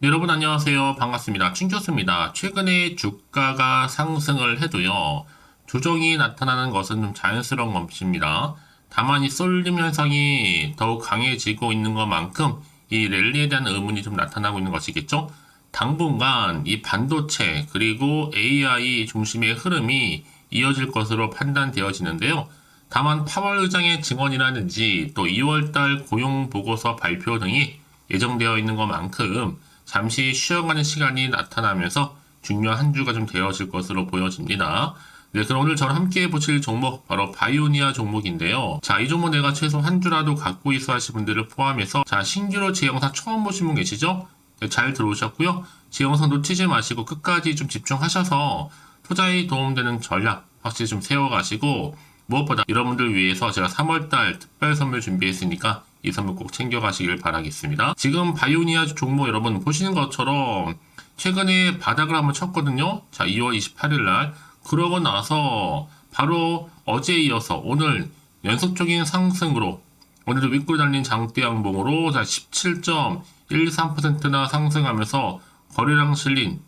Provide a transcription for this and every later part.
네, 여러분 안녕하세요. 반갑습니다. 춘교수입니다. 최근에 주가가 상승을 해도요, 조정이 나타나는 것은 좀 자연스러운 것입니다. 다만 이 쏠림 현상이 더욱 강해지고 있는 것만큼 이 랠리에 대한 의문이 좀 나타나고 있는 것이겠죠? 당분간 이 반도체 그리고 AI 중심의 흐름이 이어질 것으로 판단되어지는데요. 다만 파월 의장의 증언이라든지 또 2월달 고용 보고서 발표 등이 예정되어 있는 것만큼 잠시 쉬어가는 시간이 나타나면서 중요한 한 주가 좀 되어질 것으로 보여집니다. 네, 그럼 오늘 저랑 함께 보실 종목 바로 바이오니아 종목인데요. 자, 이 종목 내가 최소 한 주라도 갖고 있어 하실 분들을 포함해서 자, 신규로 제 영상 처음 보신 분 계시죠? 네, 잘 들어오셨고요. 제 영상 놓치지 마시고 끝까지 좀 집중하셔서 투자에 도움되는 전략 확실히 좀 세워가시고 무엇보다 여러분들 위해서 제가 3월달 특별 선물 준비했으니까 이 선물 꼭 챙겨가시길 바라겠습니다. 지금 바이오니아 종목 여러분 보시는 것처럼 최근에 바닥을 한번 쳤거든요. 자, 2월 28일 날. 그러고 나서 바로 어제에 이어서 오늘 연속적인 상승으로 오늘도 윗골 달린 장대 양봉으로 17.13%나 상승하면서 거래량 실린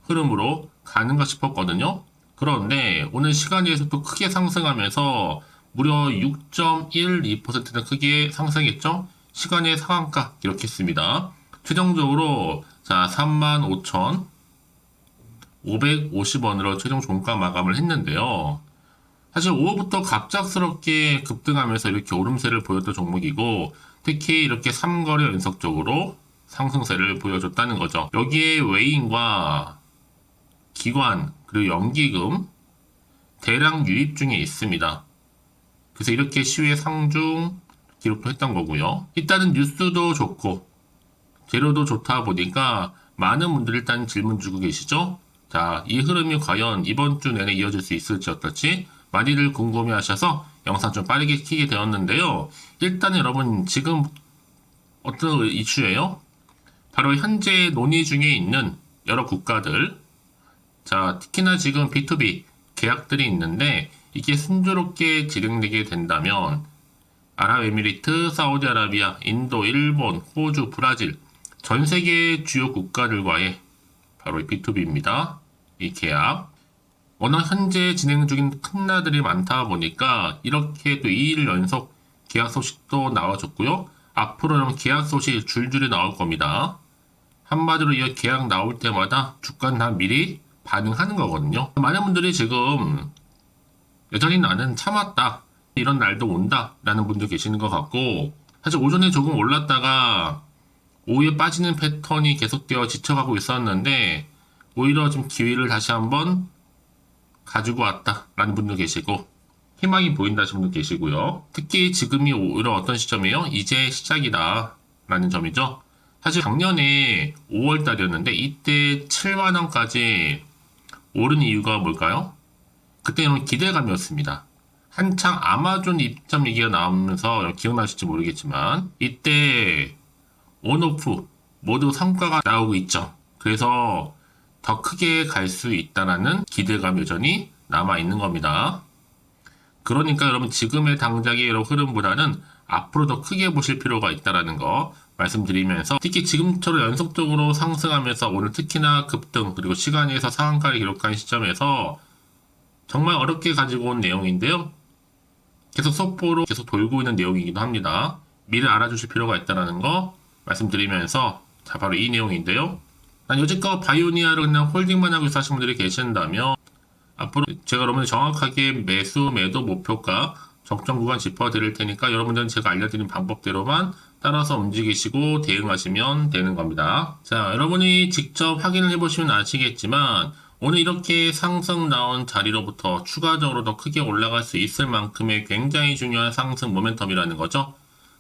흐름으로 가는가 싶었거든요. 그런데 오늘 시간에서 또 크게 상승하면서 무려 6.12%나 크게 상승했죠. 시간의 상한가 기록했습니다. 최종적으로 자 35,550원으로 최종 종가 마감을 했는데요. 사실 5월부터 갑작스럽게 급등하면서 이렇게 오름세를 보였던 종목이고 특히 이렇게 3거래 연속적으로 상승세를 보여줬다는 거죠. 여기에 외인과 기관 그리고 연기금 대량 유입 중에 있습니다. 그래서 이렇게 시외 상중 기록도 했던 거고요. 일단은 뉴스도 좋고 재료도 좋다 보니까 많은 분들이 일단 질문 주고 계시죠. 자, 이 흐름이 과연 이번 주 내내 이어질 수 있을지 어떨지 많이들 궁금해 하셔서 영상 좀 빠르게 키게 되었는데요. 일단 여러분 지금 어떤 이슈예요? 바로 현재 논의 중에 있는 여러 국가들 자, 특히나 지금 B2B 계약들이 있는데 이게 순조롭게 진행되게 된다면 아랍에미리트, 사우디아라비아, 인도, 일본, 호주, 브라질 전 세계 주요 국가들과의 바로 B2B입니다. 이 계약. 워낙 현재 진행 중인 큰 나라들이 많다 보니까 이렇게 또 2일 연속 계약 소식도 나와줬고요. 앞으로는 계약 소식 줄줄이 나올 겁니다. 한마디로 이 계약 나올 때마다 주가는 다 미리 반응하는 거거든요. 많은 분들이 지금 여전히 나는 참았다. 이런 날도 온다. 라는 분도 계시는 것 같고 사실 오전에 조금 올랐다가 오후에 빠지는 패턴이 계속되어 지쳐가고 있었는데 오히려 좀 기회를 다시 한번 가지고 왔다. 라는 분도 계시고 희망이 보인다 하시는 분도 계시고요. 특히 지금이 오히려 어떤 시점이에요? 이제 시작이다. 라는 점이죠. 사실 작년에 5월 달이었는데 이때 7만원까지 오른 이유가 뭘까요? 그때는 기대감이었습니다. 한창 아마존 입점 얘기가 나오면서 기억나실지 모르겠지만 이때 온오프 모두 성과가 나오고 있죠. 그래서 더 크게 갈 수 있다라는 기대감 여전히 남아있는 겁니다. 그러니까 여러분 지금의 당장의 흐름보다는 앞으로 더 크게 보실 필요가 있다라는 거 말씀드리면서 특히 지금처럼 연속적으로 상승하면서 오늘 특히나 급등 그리고 시간에서 상한가를 기록한 시점에서 정말 어렵게 가지고 온 내용인데요. 계속 속보로 계속 돌고 있는 내용이기도 합니다. 미리 알아주실 필요가 있다는 거 말씀드리면서 자 바로 이 내용인데요. 난 여지껏 바이오니아를 그냥 홀딩만 하고 있어 하시는 분들이 계신다면 앞으로 제가 여러분들 정확하게 매수 매도 목표가 적정 구간 짚어드릴 테니까 여러분들은 제가 알려드린 방법대로만 따라서 움직이시고 대응하시면 되는 겁니다. 자, 여러분이 직접 확인을 해보시면 아시겠지만 오늘 이렇게 상승 나온 자리로부터 추가적으로 더 크게 올라갈 수 있을 만큼의 굉장히 중요한 상승 모멘텀이라는 거죠.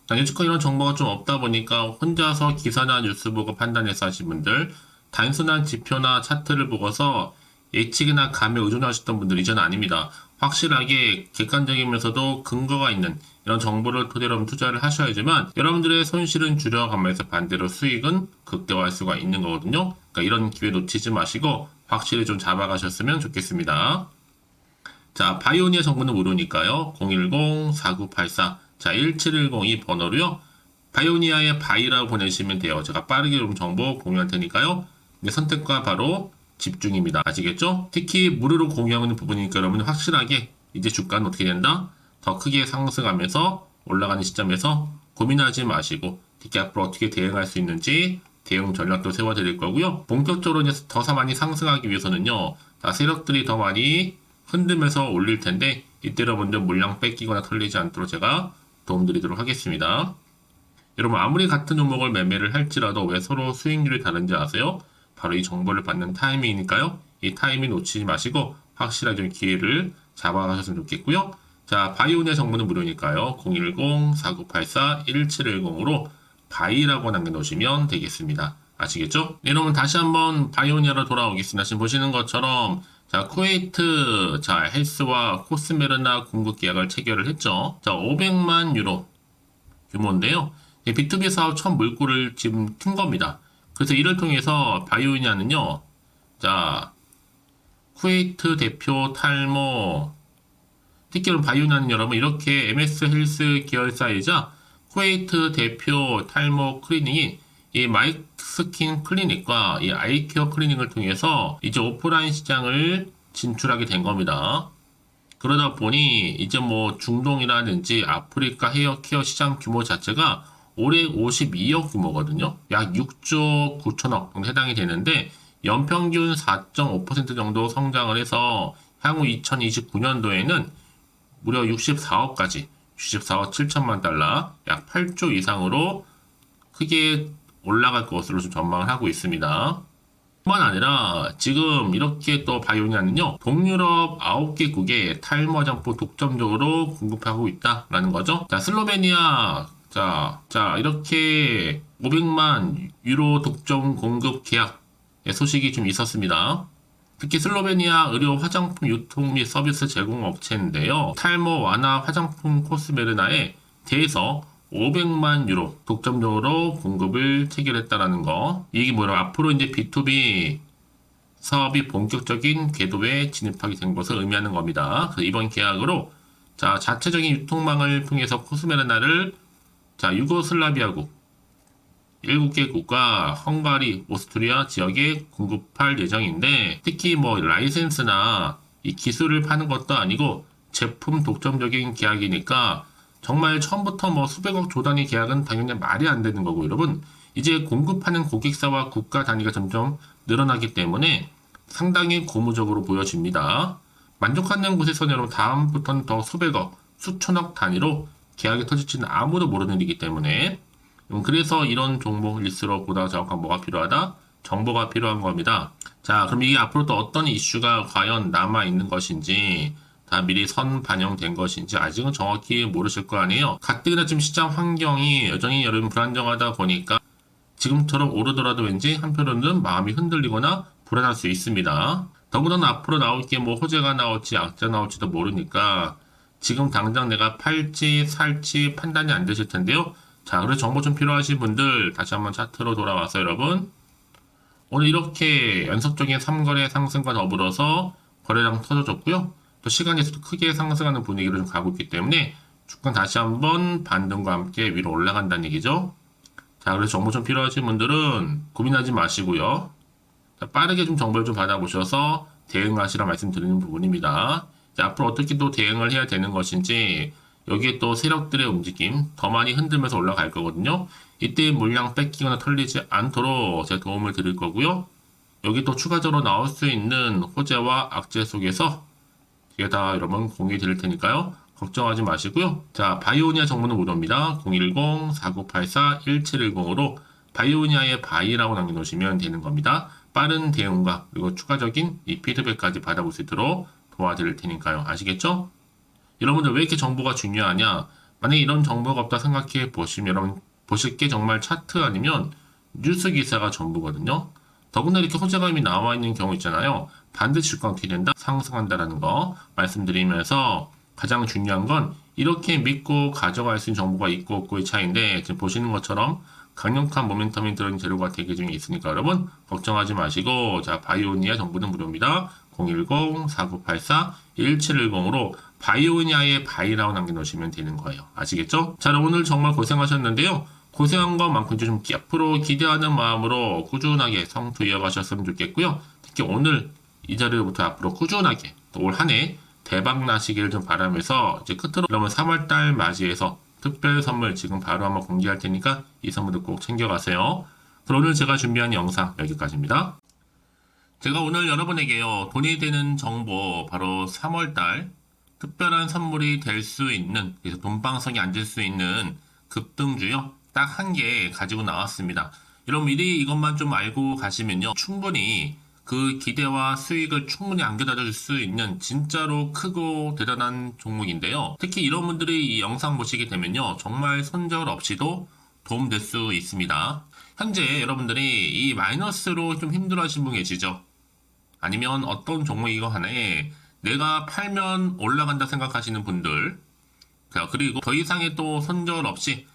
여지껏 이런 정보가 좀 없다 보니까 혼자서 기사나 뉴스 보고 판단해서 하신 분들 단순한 지표나 차트를 보고서 예측이나 감에 의존하셨던 분들 이제는 아닙니다. 확실하게 객관적이면서도 근거가 있는 이런 정보를 토대로 투자를 하셔야지만 여러분들의 손실은 줄여가면서 반대로 수익은 극대화할 수가 있는 거거든요. 그러니까 이런 기회 놓치지 마시고 확실히 좀 잡아가셨으면 좋겠습니다. 자, 바이오니아 정보는 무료니까요. 010-4984 자, 1710 이 번호로요. 바이오니아의 바이라고 보내시면 돼요. 제가 빠르게 좀 정보 공유할 테니까요. 네, 선택과 바로 집중입니다. 아시겠죠? 특히 무료로 공유하는 부분이니까 여러분 확실하게 이제 주가는 어떻게 된다? 더 크게 상승하면서 올라가는 시점에서 고민하지 마시고 특히 앞으로 어떻게 대응할 수 있는지 대응 전략도 세워드릴 거고요. 본격적으로 이제 더 많이 상승하기 위해서는요. 세력들이 더 많이 흔들면서 올릴 텐데 이때 여러분들 물량 뺏기거나 털리지 않도록 제가 도움드리도록 하겠습니다. 여러분 아무리 같은 종목을 매매를 할지라도 왜 서로 수익률이 다른지 아세요? 바로 이 정보를 받는 타이밍이니까요. 이 타이밍 놓치지 마시고 확실하게 좀 기회를 잡아가셨으면 좋겠고요. 자, 바이오니아 정보는 무료니까요. 010-4984-1710으로 바이라고 남겨놓으시면 되겠습니다. 아시겠죠? 네, 여러분 다시 한번 바이오니아로 돌아오겠습니다. 지금 보시는 것처럼 자, 쿠웨이트, 자, 헬스와 코스메르나 공급 계약을 체결을 했죠. 자, 500만 유로 규모인데요. B2B 사업 첫 물꼬를 지금 튼 겁니다. 그래서 이를 통해서 바이오니아는요, 자, 쿠웨이트 대표 탈모, 특히 바이오니아는 여러분 이렇게 MS 헬스 계열사이자 쿠웨이트 대표 탈모 클리닉인 이 마이스킨 클리닉과 이 아이케어 클리닉을 통해서 이제 오프라인 시장을 진출하게 된 겁니다. 그러다 보니 이제 뭐 중동이라든지 아프리카 헤어케어 시장 규모 자체가 올해 52억 규모거든요. 약 6조 9천억 정도 해당이 되는데 연평균 4.5% 정도 성장을 해서 향후 2029년도에는 무려 64억까지 64억 7천만 달러 약 8조 이상으로 크게 올라갈 것으로 좀 전망을 하고 있습니다. 뿐만 아니라 지금 이렇게 또 바이오니아는요 동유럽 9개국에 탈모 화장품 독점적으로 공급하고 있다라는 거죠. 자, 슬로베니아 자 이렇게 500만 유로 독점 공급 계약 소식이 좀 있었습니다. 특히 슬로베니아 의료 화장품 유통 및 서비스 제공 업체인데요. 탈모 완화 화장품 코스메르나에 대해서 500만 유로 독점적으로 공급을 체결했다라는 거. 이게 뭐라 앞으로 이제 B2B 사업이 본격적인 궤도에 진입하게 된 것을 의미하는 겁니다. 그래서 이번 계약으로 자, 자체적인 유통망을 통해서 코스메르나를 자, 유고슬라비아국 7개국과 헝가리, 오스트리아 지역에 공급할 예정인데 특히 뭐 라이센스나 이 기술을 파는 것도 아니고 제품 독점적인 계약이니까 정말 처음부터 뭐 수백억 조단위 계약은 당연히 말이 안 되는 거고 여러분 이제 공급하는 고객사와 국가 단위가 점점 늘어나기 때문에 상당히 고무적으로 보여집니다. 만족하는 곳에서는 여러분 다음부터는 더 수백억, 수천억 단위로 계약이 터질지는 아무도 모르는 일이기 때문에 그래서 이런 종목일수록 보다 정확한 뭐가 필요하다? 정보가 필요한 겁니다. 자, 그럼 이게 앞으로 또 어떤 이슈가 과연 남아있는 것인지 다 미리 선 반영된 것인지 아직은 정확히 모르실 거 아니에요. 가뜩이나 지금 시장 환경이 여전히 여러분 불안정하다 보니까 지금처럼 오르더라도 왠지 한편으로는 마음이 흔들리거나 불안할 수 있습니다. 더구나 앞으로 나올 게 뭐 호재가 나올지 악재가 나올지도 모르니까 지금 당장 내가 팔지 살지 판단이 안 되실 텐데요. 자, 그래서 정보 좀 필요하신 분들 다시 한번 차트로 돌아와서 여러분 오늘 이렇게 연속적인 3거래 상승과 더불어서 거래량 터져줬고요. 또 시간에서도 크게 상승하는 분위기로 좀 가고 있기 때문에 주가 다시 한번 반등과 함께 위로 올라간다는 얘기죠. 자, 그래서 정보 좀 필요하신 분들은 고민하지 마시고요. 자, 빠르게 좀 정보를 좀 받아보셔서 대응하시라 말씀드리는 부분입니다. 자, 앞으로 어떻게 또 대응을 해야 되는 것인지 여기에 또 세력들의 움직임 더 많이 흔들면서 올라갈 거거든요. 이때 물량 뺏기거나 털리지 않도록 제가 도움을 드릴 거고요. 여기 또 추가적으로 나올 수 있는 호재와 악재 속에서 제가 다 여러분 공유해 드릴 테니까요. 걱정하지 마시고요. 자, 바이오니아 정보는 무료입니다. 010-4984-1710으로 바이오니아의 바이라고 남겨놓으시면 되는 겁니다. 빠른 대응과 그리고 추가적인 이 피드백까지 받아볼 수 있도록 도와드릴 테니까요. 아시겠죠? 여러분들 왜 이렇게 정보가 중요하냐? 만약에 이런 정보가 없다 생각해 보시면 여러분 보실 게 정말 차트 아니면 뉴스 기사가 전부거든요. 더군다나 이렇게 호재감이 나와 있는 경우 있잖아요. 반드시 주가 어떻게 된다? 상승한다라는 거 말씀드리면서 가장 중요한 건 이렇게 믿고 가져갈 수 있는 정보가 있고 없고의 차이인데 지금 보시는 것처럼 강력한 모멘텀이 들어있는 재료가 대기 중에 있으니까 여러분 걱정하지 마시고 자 바이오니아 정보는 무료입니다. 010-4984-1710으로 바이오니아의 바이라고 남겨놓으시면 되는 거예요. 아시겠죠? 자 오늘 정말 고생하셨는데요. 고생한 것만큼 좀 앞으로 기대하는 마음으로 꾸준하게 성투 이어가셨으면 좋겠고요. 특히 오늘 이 자리부터 앞으로 꾸준하게 올 한 해 대박 나시길 좀 바라면서 이제 끝으로 그러면 3월달 맞이해서 특별 선물 지금 바로 한번 공개할 테니까 이 선물도 꼭 챙겨가세요. 그럼 오늘 제가 준비한 영상 여기까지입니다. 제가 오늘 여러분에게요, 돈이 되는 정보, 바로 3월달 특별한 선물이 될 수 있는, 그래서 돈방석에 앉을 수 있는 급등주요, 딱 한 개 가지고 나왔습니다. 여러분 미리 이것만 좀 알고 가시면요, 충분히 그 기대와 수익을 충분히 안겨다 줄 수 있는 진짜로 크고 대단한 종목인데요. 특히 이런 분들이 이 영상 보시게 되면요, 정말 손절 없이도 도움될 수 있습니다. 현재 여러분들이 이 마이너스로 좀 힘들어 하시는 분 계시죠? 아니면 어떤 종목이고 하나에 내가 팔면 올라간다 생각하시는 분들, 그리고 더 이상의 또 손절 없이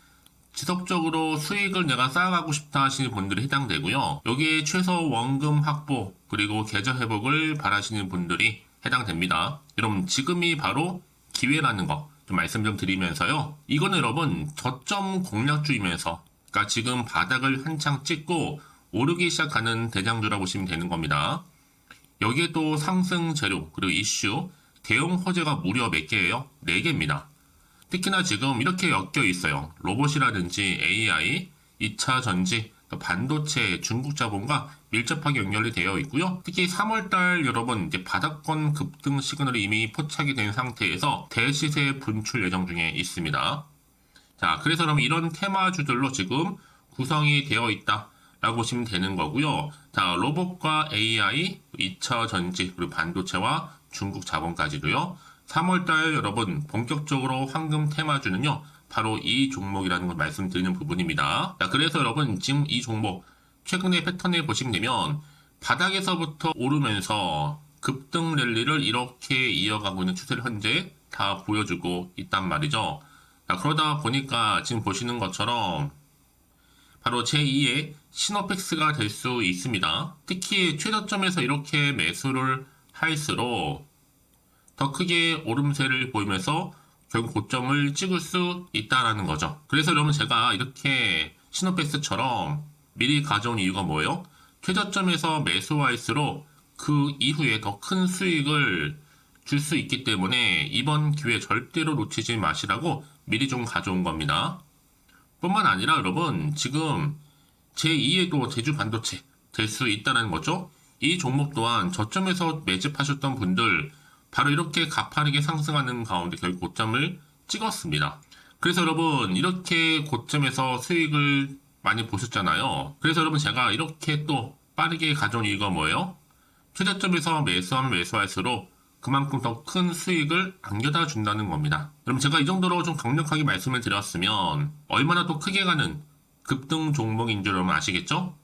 지속적으로 수익을 내가 쌓아가고 싶다 하시는 분들이 해당되고요. 여기에 최소 원금 확보 그리고 계좌 회복을 바라시는 분들이 해당됩니다. 여러분 지금이 바로 기회라는 거 좀 말씀 좀 드리면서요. 이거는 여러분 저점 공략주이면서, 그러니까 지금 바닥을 한창 찍고 오르기 시작하는 대장주라고 보시면 되는 겁니다. 여기에 또 상승 재료 그리고 이슈 대형 호재가 무려 몇 개예요? 4개입니다. 특히나 지금 이렇게 엮여 있어요. 로봇이라든지 AI, 2차 전지, 반도체, 중국 자본과 밀접하게 연결이 되어 있고요. 특히 3월달 여러분 이제 바닥권 급등 시그널이 이미 포착이 된 상태에서 대시세 분출 예정 중에 있습니다. 자, 그래서 그럼 이런 테마주들로 지금 구성이 되어 있다라고 보시면 되는 거고요. 자, 로봇과 AI, 2차 전지, 그리고 반도체와 중국 자본까지도요. 3월달 여러분 본격적으로 황금 테마주는요, 바로 이 종목이라는 걸 말씀드리는 부분입니다. 자, 그래서 여러분 지금 이 종목 최근의 패턴을 보시면 되면 바닥에서부터 오르면서 급등 랠리를 이렇게 이어가고 있는 추세를 현재 다 보여주고 있단 말이죠. 자, 그러다 보니까 지금 보시는 것처럼 바로 제2의 시노펙스가 될 수 있습니다. 특히 최저점에서 이렇게 매수를 할수록 더 크게 오름세를 보이면서 결국 고점을 찍을 수 있다라는 거죠. 그래서 여러분 제가 이렇게 시노펙스처럼 미리 가져온 이유가 뭐예요? 최저점에서 매수할수록 그 이후에 더 큰 수익을 줄 수 있기 때문에 이번 기회 절대로 놓치지 마시라고 미리 좀 가져온 겁니다. 뿐만 아니라 여러분 지금 제2의 또 제주 반도체 될 수 있다는 거죠. 이 종목 또한 저점에서 매집하셨던 분들 바로 이렇게 가파르게 상승하는 가운데 결국 고점을 찍었습니다. 그래서 여러분 이렇게 고점에서 수익을 많이 보셨잖아요. 그래서 여러분 제가 이렇게 또 빠르게 가져온 이유가 뭐예요? 최저점에서 매수하면 매수할수록 그만큼 더 큰 수익을 안겨다 준다는 겁니다. 그럼 제가 이 정도로 좀 강력하게 말씀을 드렸으면 얼마나 또 크게 가는 급등 종목인 줄 여러분 아시겠죠?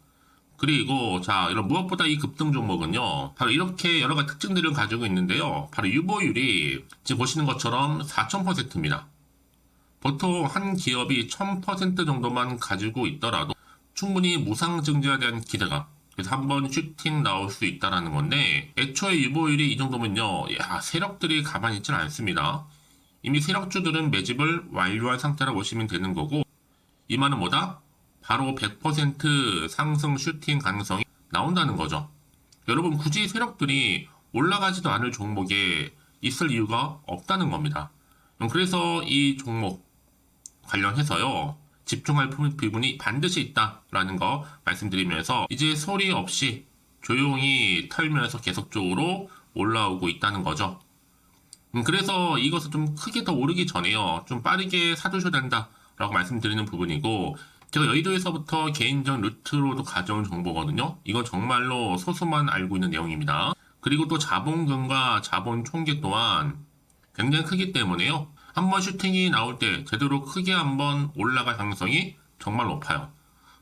그리고 자, 여러분 무엇보다 이 급등 종목은요, 바로 이렇게 여러 가지 특징들을 가지고 있는데요. 바로 유보율이 지금 보시는 것처럼 4000%입니다. 보통 한 기업이 1000% 정도만 가지고 있더라도 충분히 무상증자에 대한 기대감, 그래서 한번 슈팅 나올 수 있다라는 건데, 애초에 유보율이 이 정도면요, 야, 세력들이 가만히 있지는 않습니다. 이미 세력주들은 매집을 완료한 상태라고 보시면 되는 거고, 이 말은 뭐다? 바로 100% 상승 슈팅 가능성이 나온다는 거죠. 여러분 굳이 세력들이 올라가지도 않을 종목에 있을 이유가 없다는 겁니다. 그래서 이 종목 관련해서요, 집중할 부분이 반드시 있다라는 거 말씀드리면서 이제 소리 없이 조용히 털면서 계속적으로 올라오고 있다는 거죠. 그래서 이것을 좀 크게 더 오르기 전에요, 좀 빠르게 사두셔야 된다라고 말씀드리는 부분이고, 제가 여의도에서부터 개인적 루트로도 가져온 정보거든요. 이건 정말로 소수만 알고 있는 내용입니다. 그리고 또 자본금과 자본 총계 또한 굉장히 크기 때문에요, 한번 슈팅이 나올 때 제대로 크게 한번 올라갈 가능성이 정말 높아요.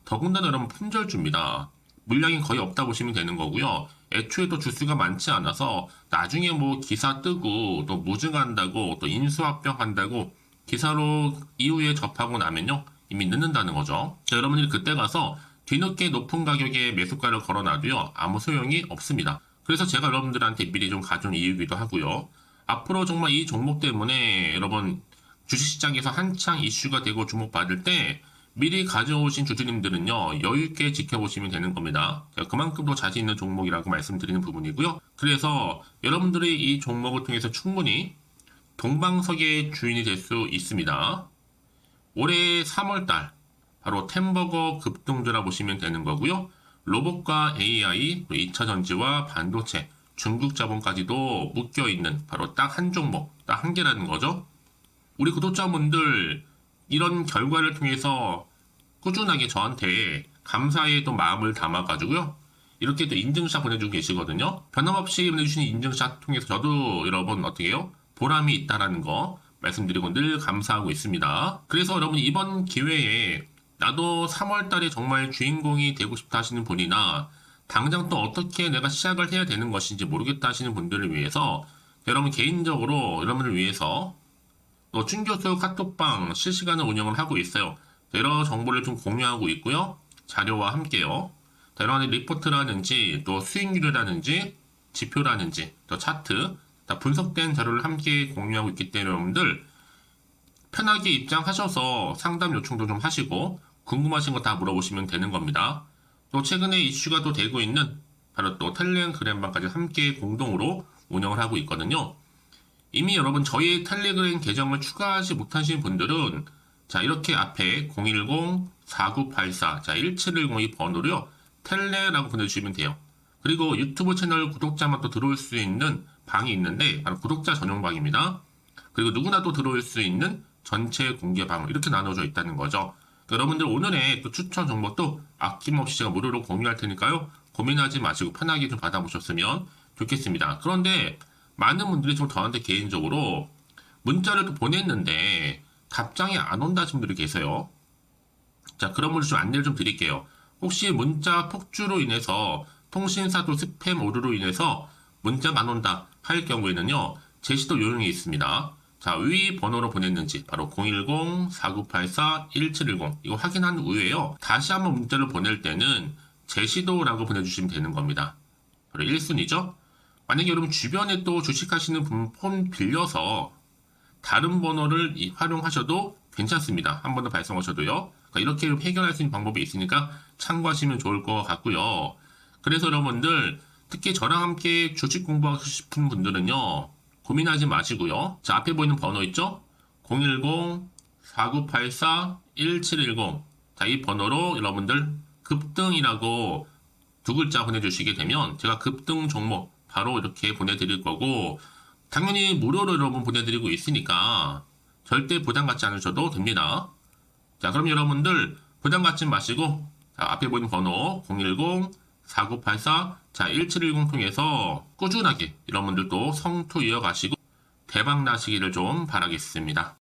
더군다나 여러분 품절주입니다. 물량이 거의 없다 보시면 되는 거고요. 애초에 또 주수가 많지 않아서 나중에 뭐 기사 뜨고 또 무증한다고 또 인수합병한다고 기사로 이후에 접하고 나면요, 이미 늦는다는 거죠. 자, 여러분들이 그때 가서 뒤늦게 높은 가격에 매수가를 걸어놔도요, 아무 소용이 없습니다. 그래서 제가 여러분들한테 미리 좀 가져온 이유이기도 하고요. 앞으로 정말 이 종목 때문에 여러분 주식시장에서 한창 이슈가 되고 주목받을 때 미리 가져오신 주주님들은요, 여유있게 지켜보시면 되는 겁니다. 그만큼 더 자신 있는 종목이라고 말씀드리는 부분이고요. 그래서 여러분들이 이 종목을 통해서 충분히 동방석의 주인이 될 수 있습니다. 올해 3월달, 바로 템버거 급등주라 보시면 되는 거고요. 로봇과 AI, 2차 전지와 반도체, 중국 자본까지도 묶여있는 바로 딱 한 종목, 딱 한 개라는 거죠. 우리 구독자분들 이런 결과를 통해서 꾸준하게 저한테 감사의 또 마음을 담아가지고요. 이렇게 또 인증샷 보내주고 계시거든요. 변함없이 보내주시는 인증샷 통해서 저도 여러분 어떻게 해요? 보람이 있다라는 거 말씀드리고 늘 감사하고 있습니다. 그래서 여러분 이번 기회에 나도 3월달에 정말 주인공이 되고 싶다 하시는 분이나 당장 또 어떻게 내가 시작을 해야 되는 것인지 모르겠다 하시는 분들을 위해서 여러분 개인적으로 여러분을 위해서 또 춘교수 카톡방 실시간으로 운영을 하고 있어요. 여러 정보를 좀 공유하고 있고요. 자료와 함께요. 여러 가지 리포트라든지 또 수익률이라든지 지표라든지 또 차트 다 분석된 자료를 함께 공유하고 있기 때문에 여러분들 편하게 입장하셔서 상담 요청도 좀 하시고 궁금하신 거 다 물어보시면 되는 겁니다. 또 최근에 이슈가 또 되고 있는 바로 또 텔레그램방까지 함께 공동으로 운영을 하고 있거든요. 이미 여러분 저희 텔레그램 계정을 추가하지 못하신 분들은 자 이렇게 앞에 010-4984 1710이 번호로요. 텔레라고 보내주시면 돼요. 그리고 유튜브 채널 구독자만 또 들어올 수 있는 방이 있는데 바로 구독자 전용 방입니다. 그리고 누구나 또 들어올 수 있는 전체 공개 방 이렇게 나눠져 있다는 거죠. 여러분들 오늘의 또 추천 정보도 아낌없이 제가 무료로 공유할 테니까요. 고민하지 마시고 편하게 좀 받아보셨으면 좋겠습니다. 그런데 많은 분들이 좀 저한테 개인적으로 문자를 또 보냈는데 답장이 안 온다 하신 분들이 계세요. 자, 그런 분들 좀 안내를 좀 드릴게요. 혹시 문자 폭주로 인해서 통신사 또 스팸 오류로 인해서 문자가 안 온다 할 경우에는요. 제시도 요령이 있습니다. 자, 위 번호로 보냈는지 바로 010-4984-1710 이거 확인한 후에요. 다시 한번 문자를 보낼 때는 제시도라고 보내주시면 되는 겁니다. 바로 1순위죠. 만약에 여러분 주변에 또 주식하시는 분 폰 빌려서 다른 번호를 활용하셔도 괜찮습니다. 한 번 더 발송하셔도요. 그러니까 이렇게 해결할 수 있는 방법이 있으니까 참고하시면 좋을 것 같고요. 그래서 여러분들 특히 저랑 함께 주식 공부하고 싶은 분들은요. 고민하지 마시고요. 자, 앞에 보이는 번호 있죠? 010-4984-1710 자, 이 번호로 여러분들 급등이라고 두 글자 보내주시게 되면 제가 급등 종목 바로 이렇게 보내드릴 거고 당연히 무료로 여러분 보내드리고 있으니까 절대 부담 갖지 않으셔도 됩니다. 자, 그럼 여러분들 부담 갖지 마시고 자, 앞에 보이는 번호 010-4984 1710 통해서 꾸준하게 여러분들도 성투 이어가시고 대박 나시기를 좀 바라겠습니다.